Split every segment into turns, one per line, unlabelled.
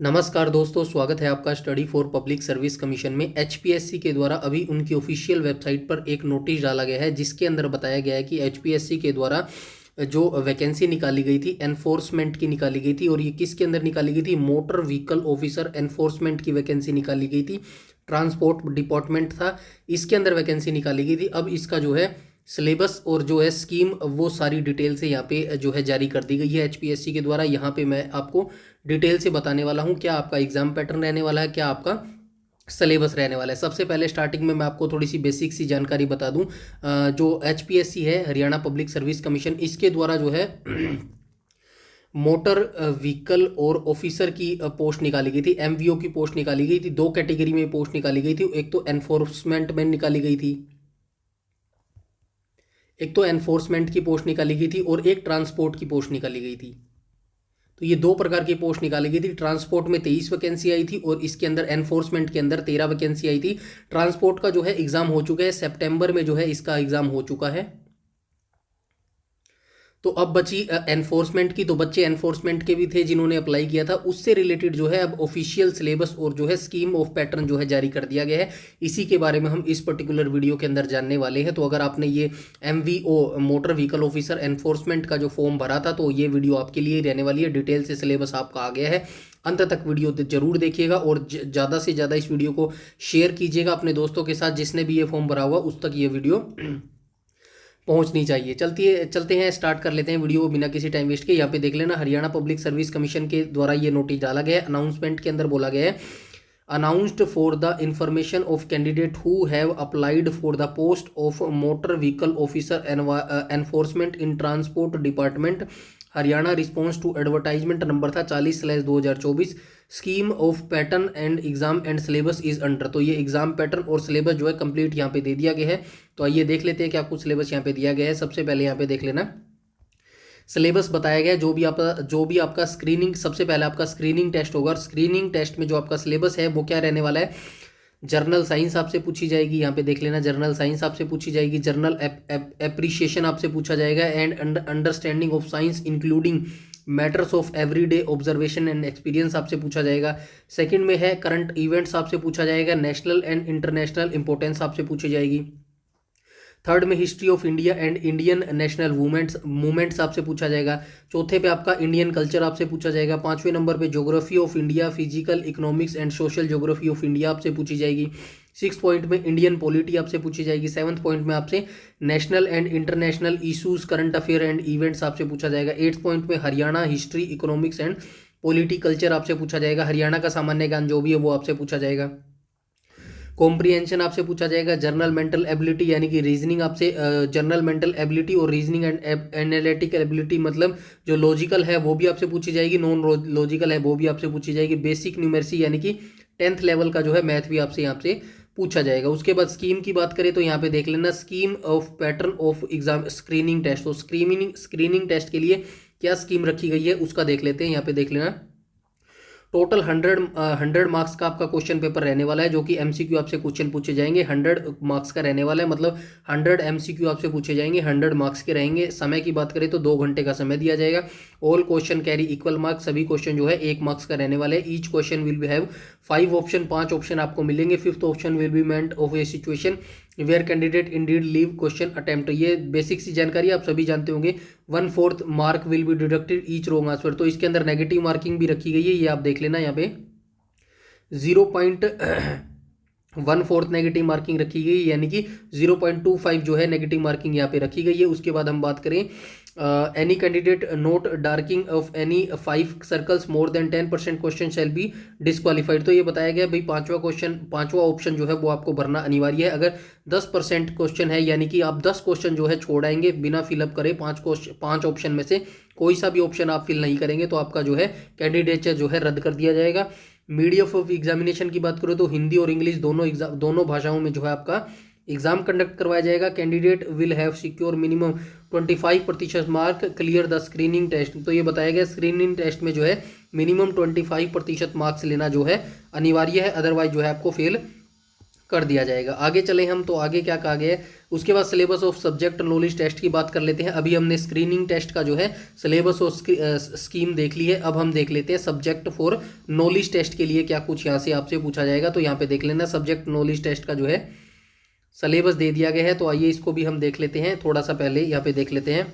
नमस्कार दोस्तों, स्वागत है आपका study for public service commission में। एचपीएससी के द्वारा अभी उनकी ऑफिशियल वेबसाइट पर एक नोटिस डाला गया है जिसके अंदर बताया गया है कि एचपीएससी के द्वारा जो वैकेंसी निकाली गई थी एनफोर्समेंट की निकाली गई थी। और ये किसके अंदर निकाली गई थी? मोटर व्हीकल ऑफिसर एनफोर्समेंट की वैकेंसी निकाली गई थी। ट्रांसपोर्ट डिपार्टमेंट था, इसके अंदर वैकेंसी निकाली गई थी। अब इसका जो है सिलेबस और जो है स्कीम वो सारी डिटेल से यहाँ पे जो है जारी कर दी गई है एचपीएससी के द्वारा। यहाँ पे मैं आपको डिटेल से बताने वाला हूँ क्या आपका एग्जाम पैटर्न रहने वाला है, क्या आपका सिलेबस रहने वाला है। सबसे पहले स्टार्टिंग में मैं आपको थोड़ी सी बेसिक सी जानकारी बता दूं। जो एचपीएससी है, हरियाणा पब्लिक सर्विस कमीशन, इसके द्वारा जो है मोटर व्हीकल और ऑफिसर की पोस्ट निकाली गई थी, एमवीओ की पोस्ट निकाली गई थी। दो कैटेगरी में पोस्ट निकाली गई थी, एक तो एनफोर्समेंट की पोस्ट निकाली गई थी और एक ट्रांसपोर्ट की पोस्ट निकाली गई थी। तो ये दो प्रकार की पोस्ट निकाली गई थी। ट्रांसपोर्ट में 23 वैकेंसी आई थी और इसके अंदर एनफोर्समेंट के अंदर 13 वैकेंसी आई थी। ट्रांसपोर्ट का जो है एग्जाम हो चुका है, सितंबर में जो है इसका एग्जाम हो चुका है। तो अब बची एनफोर्समेंट की। तो बच्चे एनफोर्समेंट के भी थे जिन्होंने अप्लाई किया था, उससे रिलेटेड जो है अब ऑफिशियल सिलेबस और जो है स्कीम ऑफ पैटर्न जो है जारी कर दिया गया है। इसी के बारे में हम इस पर्टिकुलर वीडियो के अंदर जानने वाले हैं। तो अगर आपने ये एमवीओ मोटर व्हीकल ऑफिसर एनफोर्समेंट का जो फॉर्म भरा था तो ये वीडियो आपके लिए रहने वाली है। डिटेल से सिलेबस आपका आ गया है, अंत तक वीडियो जरूर देखिएगा और ज़्यादा से ज़्यादा इस वीडियो को शेयर कीजिएगा अपने दोस्तों के साथ। जिसने भी ये फॉर्म भरा हुआ उस तक ये वीडियो पहुंचनी चाहिए। चलते हैं, स्टार्ट कर लेते हैं वीडियो को बिना किसी टाइम वेस्ट के। यहाँ पे देख लेना, हरियाणा पब्लिक सर्विस कमीशन के द्वारा ये नोटिस डाला गया है। अनाउंसमेंट के अंदर बोला गया है, announced for the information of candidate who have applied for the post of motor vehicle officer enforcement in transport department Haryana. Response to advertisement number था 40/2024। Scheme of pattern and exam and syllabus is under. तो ये exam pattern और syllabus जो है complete यहाँ पे दे दिया गया है। तो आइए देख लेते हैं क्या कुछ सिलेबस यहाँ पे दिया गया है। सबसे पहले यहाँ पे देख लेना, सिलेबस बताया गया है। जो भी आपका स्क्रीनिंग, सबसे पहले आपका स्क्रीनिंग टेस्ट होगा। स्क्रीनिंग टेस्ट में जो आपका सिलेबस है वो क्या रहने वाला है? जर्नल साइंस आपसे पूछी जाएगी, यहाँ पे देख लेना, जर्नल साइंस आपसे पूछी जाएगी। जर्नल एप्रिशिएशन आपसे पूछा जाएगा and understanding of science including matters of everyday observation and experience आपसे पूछा जाएगा। सेकंड में है करंट इवेंट्स आपसे पूछा जाएगा। नेशनल एंड इंटरनेशनल इंपॉर्टेंस आपसे पूछी जाएगी। थर्ड में history of India and Indian national movements आपसे पूछा जाएगा। चौथे पे आपका इंडियन कल्चर आपसे पूछा जाएगा। पांचवें नंबर पे geography of India, physical, economics and social geography of India आपसे पूछी जाएगी। 6 पॉइंट में इंडियन पॉलिटी आपसे पूछी जाएगी। 7th पॉइंट में आपसे national and international issues, current affair and events आपसे पूछा जाएगा। 8th पॉइंट में Haryana history, economics and polity culture आपसे पूछा जाएगा। हरियाणा का सामान्य ज्ञान जो भी है वो आपसे पूछा जाएगा। कॉम्प्रिहेंशन आपसे पूछा जाएगा। जर्नल मेंटल एबिलिटी यानी कि रीजनिंग आपसे, जर्नल मेंटल एबिलिटी और रीजनिंग एंड एनालिटिकल एबिलिटी मतलब जो लॉजिकल है वो भी आपसे पूछी जाएगी, नॉन लॉजिकल है वो भी आपसे पूछी जाएगी। बेसिक न्यूमेरसी यानी कि 10th लेवल का जो है मैथ भी आपसे यहाँ से पूछा जाएगा। उसके बाद स्कीम की बात करें तो यहाँ पे देख लेना, scheme of pattern of exam screening test. तो स्क्रीनिंग टेस्ट के लिए क्या स्कीम रखी गई है उसका देख लेते हैं। यहाँ पे देख लेना, टोटल 100 मार्क्स का आपका क्वेश्चन पेपर रहने वाला है, जो कि एमसीक्यू आपसे क्वेश्चन पूछे जाएंगे। 100 मार्क्स का रहने वाला है, मतलब 100 एमसीक्यू आपसे पूछे जाएंगे, 100 मार्क्स के रहेंगे। समय की बात करें तो 2 घंटे का समय दिया जाएगा। All question carry equal marks, सभी क्वेश्चन जो है 1 मार्क्स का रहने वाले हैं। Each question will be have 5 option, 5 option आपको मिलेंगे। 5th option will be meant of a situation where candidate indeed leave question attempt. ये बेसिक सी जानकारी आप सभी जानते होंगे। 1/4 mark will be deducted each wrong answer. तो इसके अंदर नेगेटिव मार्किंग भी रखी गई है, ये आप देख लेना। यहाँ पे 0.14 नेगेटिव मार्किंग रखी गई, यानी कि 0.25 जो है नेगेटिव मार्किंग यहाँ पे रखी गई है। उसके बाद हम बात करें, any candidate not darkening of any 5 circles more than 10% question shall be disqualified. तो ये बताया गया भाई पांचवा ऑप्शन जो है वो आपको भरना अनिवार्य है। अगर 10% क्वेश्चन है यानी कि आप 10 क्वेश्चन जो है छोड़ाएंगे बिना फिलअप करे, 5 ऑप्शन में से कोई सा भी ऑप्शन आप फिल नहीं करेंगे तो आपका जो है कैंडिडेचर जो है रद्द कर दिया जाएगा। मीडियम ऑफ एग्जामिनेशन की बात करो तो हिंदी और इंग्लिश दोनों भाषाओं में जो है आपका एग्जाम कंडक्ट करवाया जाएगा। Candidate will have secure minimum 25% mark clear the screening test. तो ये बताया गया स्क्रीनिंग टेस्ट में जो है मिनिमम 25% मार्क्स लेना जो है अनिवार्य है, अदरवाइज जो है आपको फेल कर दिया जाएगा। आगे चले हम तो आगे क्या कहा गया है, उसके बाद syllabus of subject knowledge test की बात कर लेते हैं। अभी हमने स्क्रीनिंग टेस्ट का जो है सिलेबस और स्कीम देख ली है। अब हम देख लेते हैं सब्जेक्ट फॉर नॉलेज टेस्ट के लिए क्या कुछ यहाँ से आपसे पूछा जाएगा। तो यहाँ पे देख लेना सब्जेक्ट नॉलेज टेस्ट का जो है सिलेबस दे दिया गया है। तो आइए इसको भी हम देख लेते हैं। थोड़ा सा पहले यहाँ पे देख लेते हैं।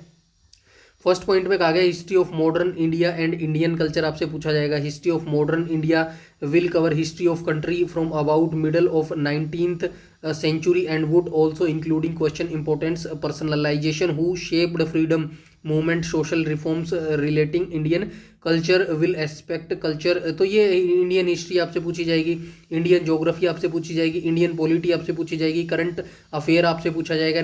फर्स्ट पॉइंट में कहा गया history of modern India and Indian culture आपसे पूछा जाएगा। History of modern India will cover history of country from about middle of 19th century and would also including question importance personalization who shaped freedom movement social reforms relating Indian culture will aspect culture. तो ये Indian history आपसे पूछी जाएगी, Indian geography आपसे पूछी जाएगी, Indian polity आपसे पूछी जाएगी, करंट अफेयर आपसे पूछा जाएगा,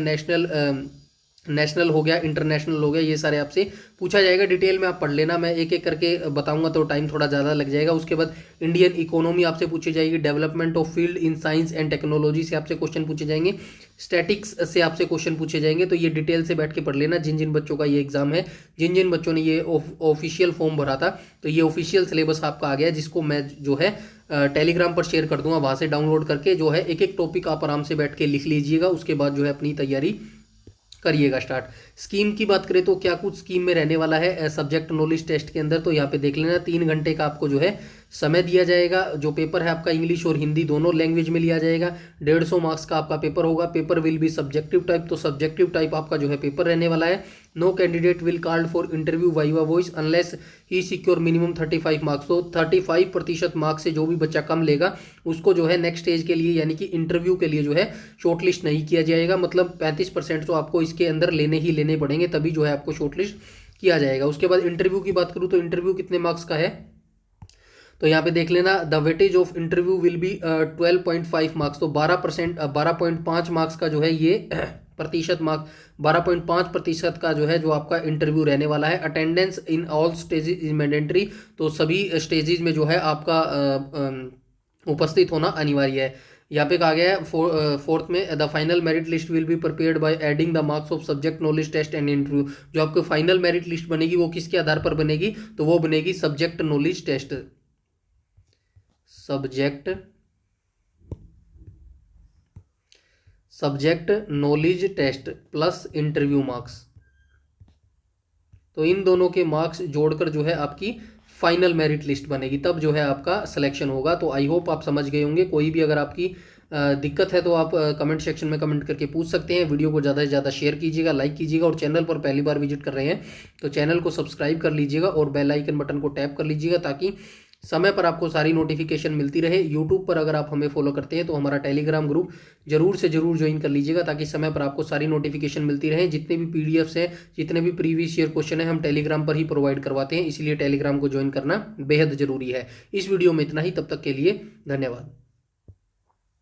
नेशनल हो गया, इंटरनेशनल हो गया, ये सारे आपसे पूछा जाएगा। डिटेल में आप पढ़ लेना, मैं एक एक करके बताऊंगा तो टाइम थोड़ा ज़्यादा लग जाएगा। उसके बाद इंडियन इकोनॉमी आपसे पूछी जाएगी, development of field in science and technology से आपसे क्वेश्चन पूछे जाएंगे, स्टैटिक्स से आपसे क्वेश्चन पूछे जाएंगे। तो ये डिटेल से बैठ के पढ़ लेना। जिन जिन बच्चों का ये एग्जाम है, जिन जिन बच्चों ने ये ऑफिशियल फॉर्म भरा था, तो ये ऑफिशियल सिलेबस आपका आ गया, जिसको मैं जो है टेलीग्राम पर शेयर कर दूंगा। वहाँ से डाउनलोड करके जो है एक एक टॉपिक आप आराम से बैठ के लिख लीजिएगा। उसके बाद जो है अपनी तैयारी करिएगा स्टार्ट। स्कीम की बात करें तो क्या कुछ स्कीम में रहने वाला है सब्जेक्ट नॉलेज टेस्ट के अंदर, तो यहाँ पे देख लेना 3 घंटे का आपको जो है समय दिया जाएगा। जो पेपर है आपका इंग्लिश और हिंदी दोनों लैंग्वेज में लिया जाएगा। 150 मार्क्स का आपका पेपर होगा। Paper will be subjective type, तो सब्जेक्टिव टाइप आपका जो है पेपर रहने वाला है। No candidate will called for interview viva voce unless he secure minimum 35 marks. तो 35% मार्क्स से जो भी बच्चा कम लेगा उसको जो है नेक्स्ट स्टेज के लिए यानी कि इंटरव्यू के लिए जो है शॉर्टलिस्ट नहीं किया जाएगा। मतलब 35% तो आपको इसके अंदर लेने ही लेने पड़ेंगे, तभी जो है आपको शॉर्टलिस्ट किया जाएगा। उसके बाद इंटरव्यू की बात करूँ तो इंटरव्यू कितने मार्क्स का है, तो यहाँ पे देख लेना the weightage of interview will be 12.5 marks. तो 12.5 मार्क्स का जो है ये प्रतिशत मार्क्स 12.5% का जो है जो आपका इंटरव्यू रहने वाला है। Attendance in all stages is mandatory, तो सभी स्टेजेस में जो है आपका उपस्थित होना अनिवार्य है। यहाँ पे कहा गया है फोर्थ में the final merit list will be prepared by adding the marks of subject knowledge test and interview. जो आपको फाइनल मेरिट लिस्ट बनेगी वो किसके आधार पर बनेगी, तो वो बनेगी subject knowledge test, subject knowledge test plus interview marks. तो इन दोनों के मार्क्स जोड़कर जो है आपकी फाइनल मेरिट लिस्ट बनेगी, तब जो है आपका सिलेक्शन होगा। तो आई होप आप समझ गए होंगे। कोई भी अगर आपकी दिक्कत है तो आप कमेंट सेक्शन में कमेंट करके पूछ सकते हैं। वीडियो को ज़्यादा से ज़्यादा शेयर कीजिएगा, लाइक कीजिएगा, और चैनल पर पहली बार विजिट कर रहे हैं तो चैनल को सब्सक्राइब कर लीजिएगा और बेल आइकन बटन को टैप कर लीजिएगा ताकि समय पर आपको सारी नोटिफिकेशन मिलती रहे। यूट्यूब पर अगर आप हमें फॉलो करते हैं तो हमारा टेलीग्राम ग्रुप जरूर से जरूर ज्वाइन कर लीजिएगा ताकि समय पर आपको सारी नोटिफिकेशन मिलती रहे। जितने भी पीडीएफ्स हैं, जितने भी प्रीवियस ईयर क्वेश्चन है, हम टेलीग्राम पर ही प्रोवाइड करवाते हैं, इसलिए टेलीग्राम को ज्वाइन करना बेहद जरूरी है। इस वीडियो में इतना ही, तब तक के लिए धन्यवाद।